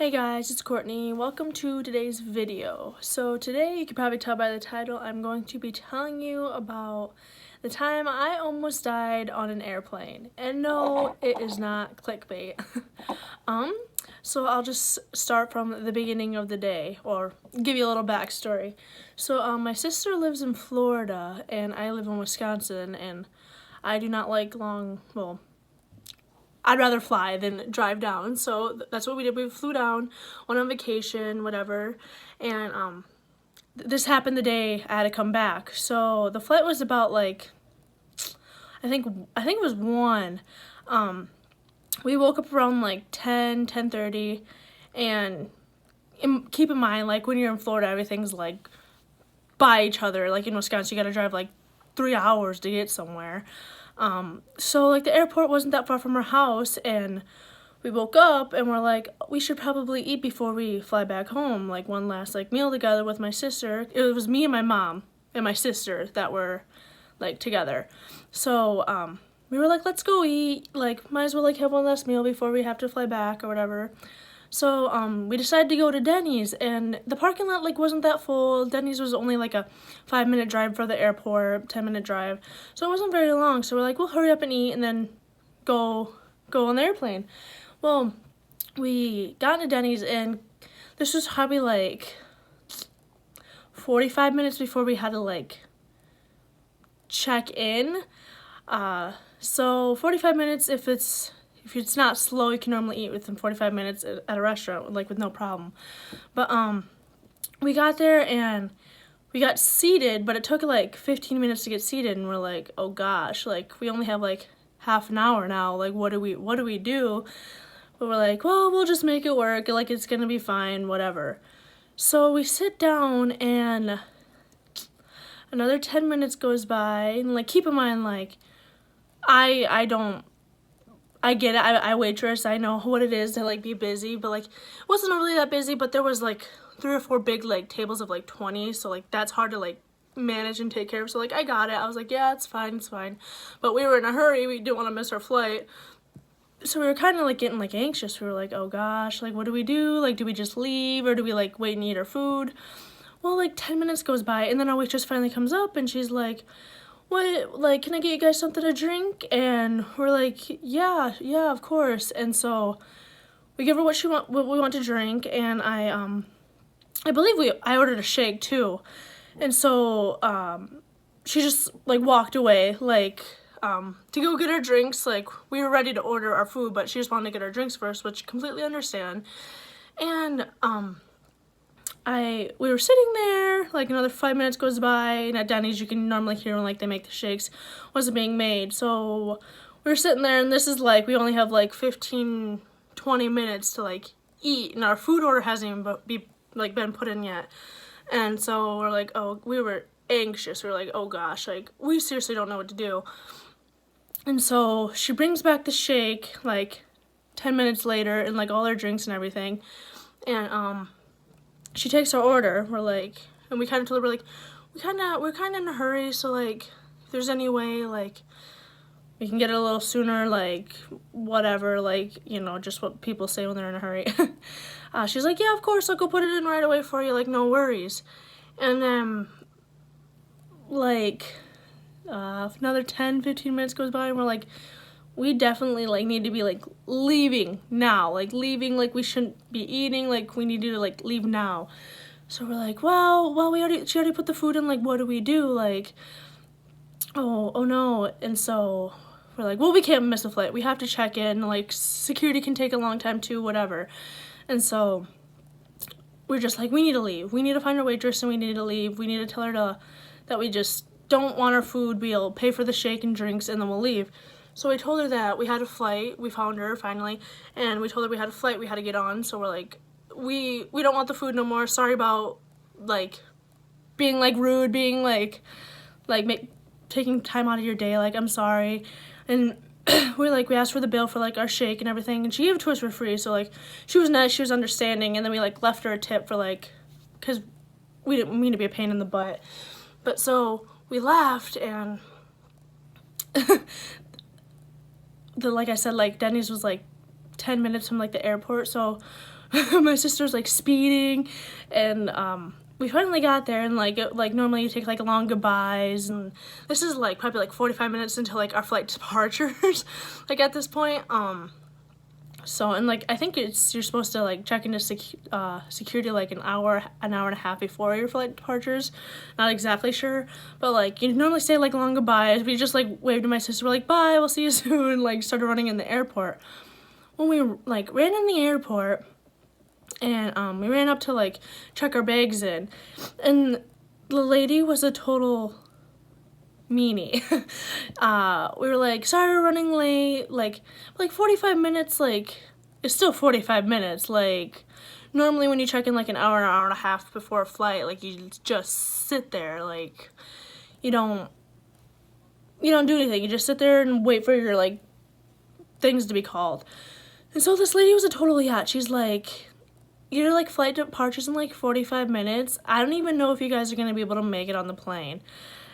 Hey guys, it's Courtney. Welcome to today's video. So today, you can probably tell by the title, I'm going to be telling you about the time I almost died on an airplane. And no, it is not clickbait. So I'll just start from the beginning of the day, or give you a little backstory. So my sister lives in Florida, and I live in Wisconsin, and I do not like I'd rather fly than drive down, so that's what we did. We flew down, went on vacation, whatever, and this happened the day I had to come back. So the flight was about I think it was 1. We woke up around 10:30, and keep in mind, when you're in Florida, everything's by each other. Like in Wisconsin, you gotta drive 3 hours to get somewhere. So the airport wasn't that far from our house, and we woke up and we're like, we should probably eat before we fly back home, one last meal together with my sister. It was me and my mom and my sister that were together. So we were like, let's go eat, might as well have one last meal before we have to fly back or whatever. So we decided to go to Denny's, and the parking lot wasn't that full. Denny's was only a 5-minute drive for the airport, 10-minute drive, so it wasn't very long. So we're like, we'll hurry up and eat and then go on the airplane. Well, we got into Denny's, and this was probably 45 minutes before we had to check in. So 45 minutes, if it's not slow, you can normally eat within 45 minutes at a restaurant, with no problem. But we got there and we got seated, but it took 15 minutes to get seated, and we're like, oh gosh, we only have half an hour now. What do we do? But we're like, well, we'll just make it work. It's gonna be fine, whatever. So we sit down, and another 10 minutes goes by, and keep in mind, I get it. I waitress. I know what it is to be busy, but it wasn't really that busy. But there was 3 or 4 big tables of 20, so that's hard to manage and take care of. So I got it. I was like, yeah, it's fine. But we were in a hurry. We didn't want to miss our flight, so we were kind of getting anxious. We were like, oh gosh, what do we do? Do we just leave, or do we wait and eat our food? Well, 10 minutes goes by, and then our waitress finally comes up, and she's like, what, can I get you guys something to drink? And we're like, yeah, of course. And so we give her what we want to drink, and I believe I ordered a shake too. And so she just walked away to go get her drinks. We were ready to order our food, but she just wanted to get her drinks first, which I completely understand. And we were sitting there, another 5 minutes goes by, and at Denny's you can normally hear when they make the shakes wasn't being made. So we were sitting there, and this is we only have 15-20 minutes to eat, and our food order hasn't even been put in yet. And so we're we were anxious. We were oh gosh, we seriously don't know what to do. And so she brings back the shake 10 minutes later, and all our drinks and everything, and she takes our order. And we kind of told her, we're kind of in a hurry, so if there's any way we can get it a little sooner, whatever, just what people say when they're in a hurry. She's like, yeah, of course, I'll go put it in right away for you, no worries. And then another 10-15 minutes goes by, and we're we definitely need to be leaving now, leaving, we shouldn't be eating, we need to leave now. So we're well, she already put the food in, what do we do? Oh no. And so we're well, we can't miss the flight, we have to check in, security can take a long time too, whatever. And so we're just we need to leave, we need to find our waitress, and we need to leave. We need to tell her that we just don't want our food, we'll pay for the shake and drinks, and then we'll leave. So I told her that we had a flight. We found her finally, and we told her we had a flight we had to get on. So we're we don't want the food no more. Sorry about being rude, being taking time out of your day. I'm sorry. And we asked for the bill for our shake and everything, and she gave it to us for free. So she was nice, she was understanding, and then we left her a tip for because we didn't mean to be a pain in the butt. But so we left, and like I said, Denny's was 10 minutes from the airport, so my sister's like speeding, and we finally got there, and like normally you take like long goodbyes, and this is like probably like 45 minutes until like our flight departures like at this point. So, and like I think you're supposed to like check into security like an hour and a half before your flight departures. Not exactly sure, but like you normally say like long goodbyes. We just like waved to my sister, we're like, bye, we'll see you soon, like started running in the airport. When we like ran in the airport, and we ran up to like check our bags in, and the lady was a total meanie. We were like, sorry we're running late, like 45 minutes, like it's still 45 minutes. Like normally when you check in like an hour and a half before a flight, like you just sit there, like you don't do anything, you just sit there and wait for your like things to be called. And so this lady was a total yacht. She's like, your like flight departures in like 45 minutes. I don't even know if you guys are gonna be able to make it on the plane.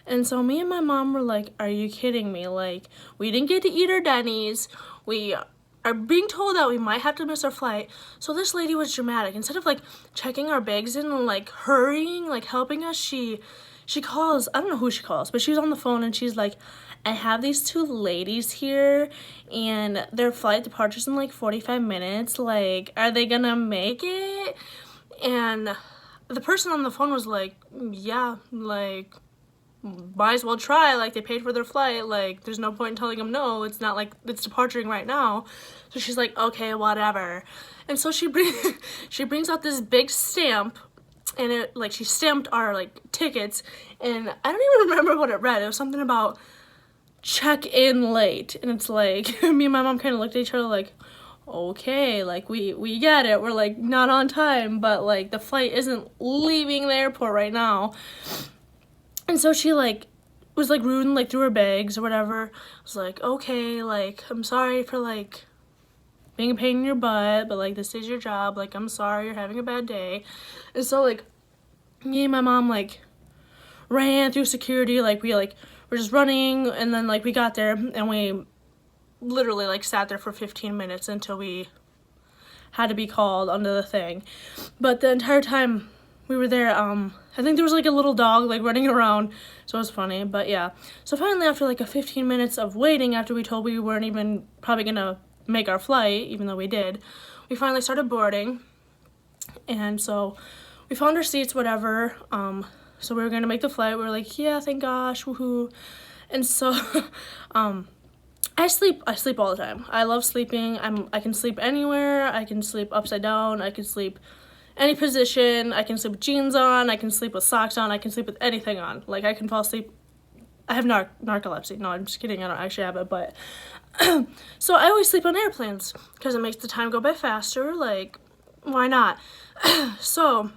And so me and my mom were like, are you kidding me? Like, we didn't get to eat our Denny's. We are being told that we might have to miss our flight. So this lady was dramatic. Instead of like checking our bags in and like hurrying, like helping us, she calls, I don't know who she calls, but she's on the phone and she's like, I have these two ladies here and their flight departures in like 45 minutes. Like, are they gonna make it? And the person on the phone was like, yeah, like, might as well try. Like, they paid for their flight. Like, there's no point in telling them no. It's not like it's departing right now. So she's like, okay, whatever. And so she brings out this big stamp, and it like she stamped our like tickets, and I don't even remember what it read. It was something about check in late, and it's like me and my mom kind of looked at each other like, okay, like we get it, we're like not on time, but like the flight isn't leaving the airport right now. And so she like was like rude and like threw her bags or whatever. I was like, okay, like I'm sorry for like being a pain in your butt, but like this is your job, like I'm sorry you're having a bad day. And so like me and my mom like ran through security, like we're just running, and then like we got there and we literally like sat there for 15 minutes until we had to be called onto the thing. But the entire time we were there, I think there was like a little dog like running around, so it was funny. But yeah, so finally after like a 15 minutes of waiting, after we told we weren't even probably gonna make our flight, even though we did, we finally started boarding. And so we found our seats, whatever. So we were gonna make the flight. We were like, yeah, thank gosh, woohoo. And so I sleep all the time. I love sleeping. I can sleep anywhere. I can sleep upside down. I can sleep any position. I can sleep with jeans on. I can sleep with socks on. I can sleep with anything on. Like, I can fall asleep. I have narcolepsy. No, I'm just kidding. I don't actually have it, but so I always sleep on airplanes because it makes the time go by faster. Like, why not? So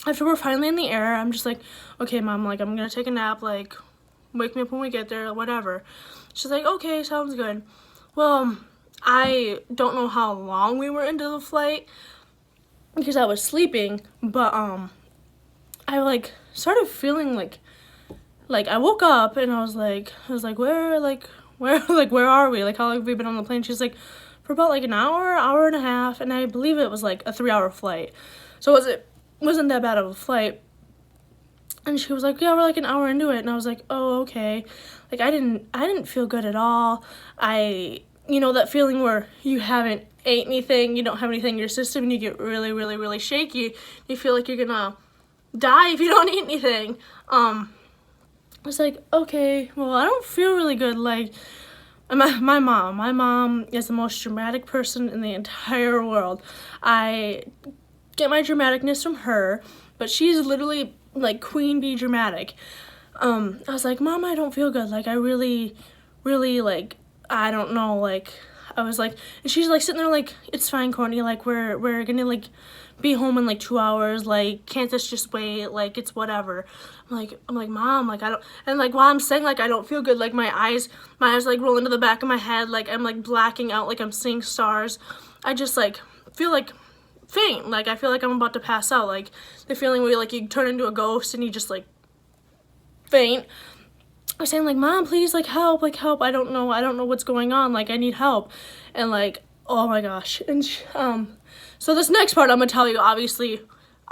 after we're finally in the air, I'm just like, okay, Mom, like, I'm gonna take a nap, like, wake me up when we get there, whatever. She's like, okay, sounds good. Well, I don't know how long we were into the flight because I was sleeping, but I like started feeling like I woke up and I was like where are we? Like, how long have we been on the plane? She's like, for about like an hour and a half, and I believe it was like a 3-hour flight. So wasn't that bad of a flight. And she was like, yeah, we're like an hour into it. And I was like, oh, okay. Like, I didn't feel good at all. You know that feeling where you haven't ate anything, you don't have anything in your system, and you get really, really, really shaky. You feel like you're gonna die if you don't eat anything. I was like, okay, well, I don't feel really good. Like, my mom is the most dramatic person in the entire world. I get my dramaticness from her, but she's literally like queen bee dramatic. I was like, Mom, I don't feel good. Like, I really, really, like, I don't know, like, I was like, and she's like sitting there like, it's fine, Courtney, like, we're gonna like be home in like 2 hours, like, can't this just wait, like, it's whatever. I'm like, Mom, like, I don't, and like, while I'm saying like I don't feel good, like, my eyes like roll into the back of my head, like, I'm like blacking out, like, I'm seeing stars. I just like feel like faint, like, I feel like I'm about to pass out, like the feeling where like you turn into a ghost and you just like faint. I was saying like, Mom, please, like, help, I don't know what's going on, like, I need help. And like, oh my gosh. And So this next part I'm gonna tell you, obviously,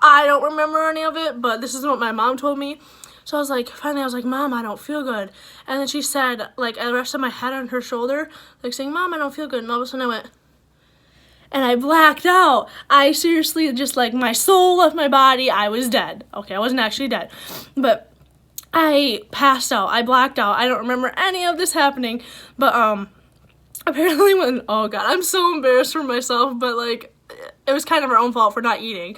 I don't remember any of it, but this is what my mom told me. So I was like, finally I was like, Mom, I don't feel good. And then she said, like, I rested my head on her shoulder, like saying, Mom, I don't feel good. And all of a sudden I went, and I blacked out. I seriously just, like, my soul left my body. I was dead. Okay, I wasn't actually dead, but I passed out. I blacked out. I don't remember any of this happening, but apparently when, oh God, I'm so embarrassed for myself, but, like, it was kind of her own fault for not eating.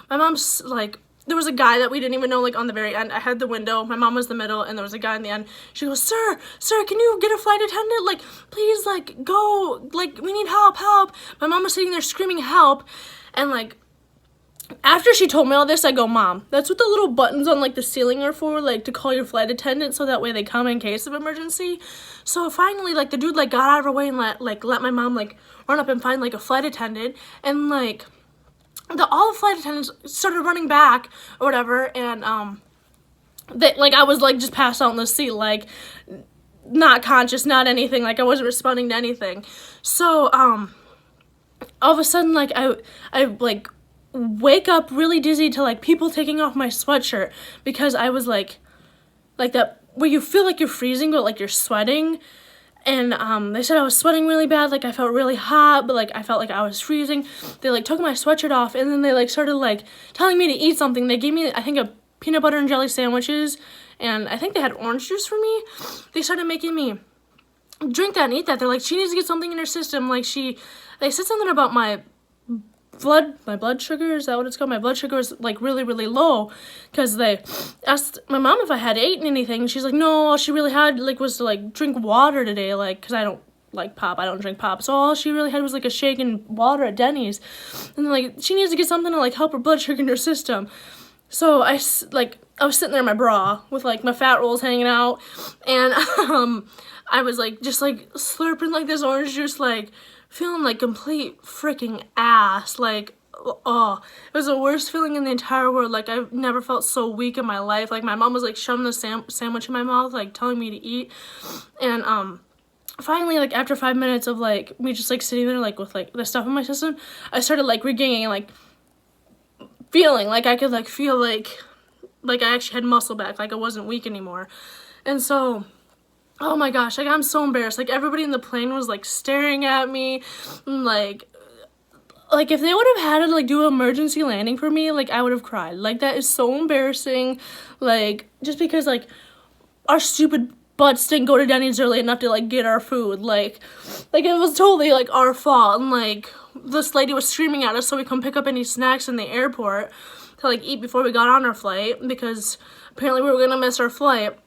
My mom's, like, there was a guy that we didn't even know, like, on the very end. I had the window, my mom was the middle, and there was a guy in the end. She goes, sir, can you get a flight attendant? Like, please, like, go, like, we need help. My mom was sitting there screaming help, and, like, after she told me all this, I go, Mom, that's what the little buttons on, like, the ceiling are for, like, to call your flight attendant, so that way they come in case of emergency. So finally, like, the dude, like, got out of her way and let my mom, like, run up and find, like, a flight attendant, and, like, all the flight attendants started running back or whatever, and like, I was, like, just passed out in the seat, like, not conscious, not anything, like, I wasn't responding to anything. So all of a sudden, like, I like wake up really dizzy to, like, people taking off my sweatshirt, because I was like that where you feel like you're freezing but, like, you're sweating. And they said I was sweating really bad, like, I felt really hot, but, like, I felt like I was freezing. They, like, took my sweatshirt off, and then they, like, started, like, telling me to eat something. They gave me, I think, a peanut butter and jelly sandwiches, and I think they had orange juice for me. They started making me drink that and eat that. They're like, she needs to get something in her system. Like, they said something about my blood sugar, is that what it's called? My blood sugar was, like, really, really low, because they asked my mom if I had eaten anything, and she's like, no, all she really had, like, was to, like, drink water today, like, because I don't like pop, I don't drink pop, so all she really had was, like, a shake and water at Denny's, and, like, she needs to get something to, like, help her blood sugar in her system. So I was sitting there in my bra with, like, my fat rolls hanging out, and I was, like, just, like, slurping, like, this orange juice, like, feeling like complete freaking ass. Like, oh, it was the worst feeling in the entire world. Like, I've never felt so weak in my life. Like, my mom was, like, shoving the sandwich in my mouth, like, telling me to eat. And finally, like, after 5 minutes of, like, me just, like, sitting there, like, with, like, the stuff in my system, I started, like, regaining, like, feeling like I could, like, feel like I actually had muscle back, like I wasn't weak anymore. And so, oh my gosh, like, I'm so embarrassed. Like, everybody in the plane was, like, staring at me, and, like, if they would have had to, like, do an emergency landing for me, like, I would have cried. Like, that is so embarrassing. Like, just because, like, our stupid butts didn't go to Denny's early enough to, like, get our food. Like, it was totally, like, our fault. And, like, this lady was screaming at us so we couldn't pick up any snacks in the airport to, like, eat before we got on our flight, because apparently we were gonna miss our flight.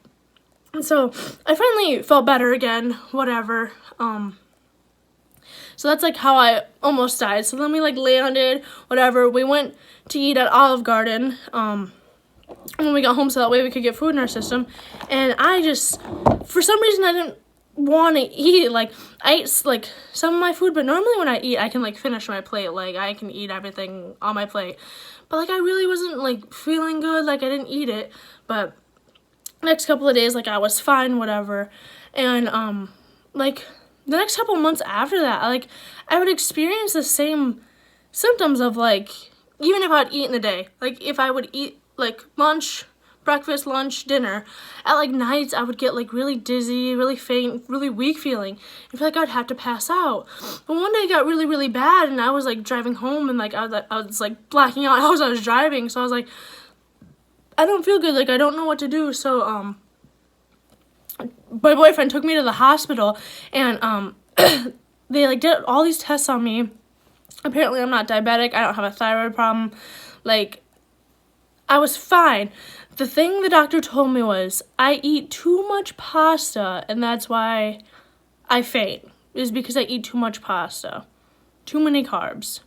And so I finally felt better again, whatever. So that's, like, how I almost died. So then we, like, landed, whatever. We went to eat at Olive Garden when we got home, so that way we could get food in our system. And I just, for some reason, I didn't want to eat. Like, I ate, like, some of my food, but normally when I eat, I can, like, finish my plate. Like, I can eat everything on my plate. But, like, I really wasn't, like, feeling good. Like, I didn't eat it. But next couple of days, like, I was fine, whatever. And, like, the next couple of months after that, like, I would experience the same symptoms of, like, even if I'd eat in the day. Like, if I would eat, like, lunch, breakfast, lunch, dinner, at, like, nights, I would get, like, really dizzy, really faint, really weak feeling. I feel like I'd have to pass out. But one day it got really, really bad, and I was, like, driving home, and, like, I was like, blacking out as I was driving, so I was like, I don't feel good, like, I don't know what to do. So, my boyfriend took me to the hospital, and, they, like, did all these tests on me. Apparently, I'm not diabetic, I don't have a thyroid problem, like, I was fine. The thing the doctor told me was, I eat too much pasta, and that's why I faint, is because I eat too much pasta. Too many carbs.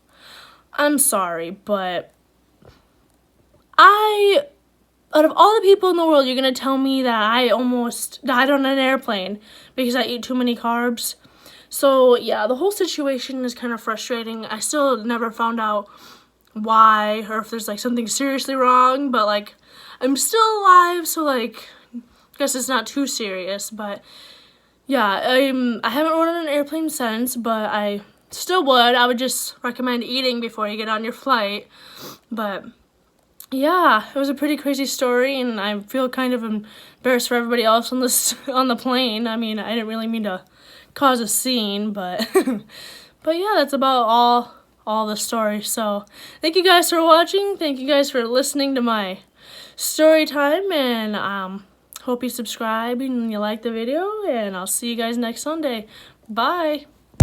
I'm sorry, but out of all the people in the world, you're going to tell me that I almost died on an airplane because I eat too many carbs? So, yeah, the whole situation is kind of frustrating. I still never found out why, or if there's, like, something seriously wrong, but, like, I'm still alive, so, like, I guess it's not too serious. But yeah, I haven't run on an airplane since, but I still would. I would just recommend eating before you get on your flight. But yeah, it was a pretty crazy story, and I feel kind of embarrassed for everybody else on the plane. I mean, I didn't really mean to cause a scene, but but yeah, that's about all the story. So thank you guys for watching. Thank you guys for listening to my story time, and hope you subscribe and you like the video, and I'll see you guys next Sunday. Bye.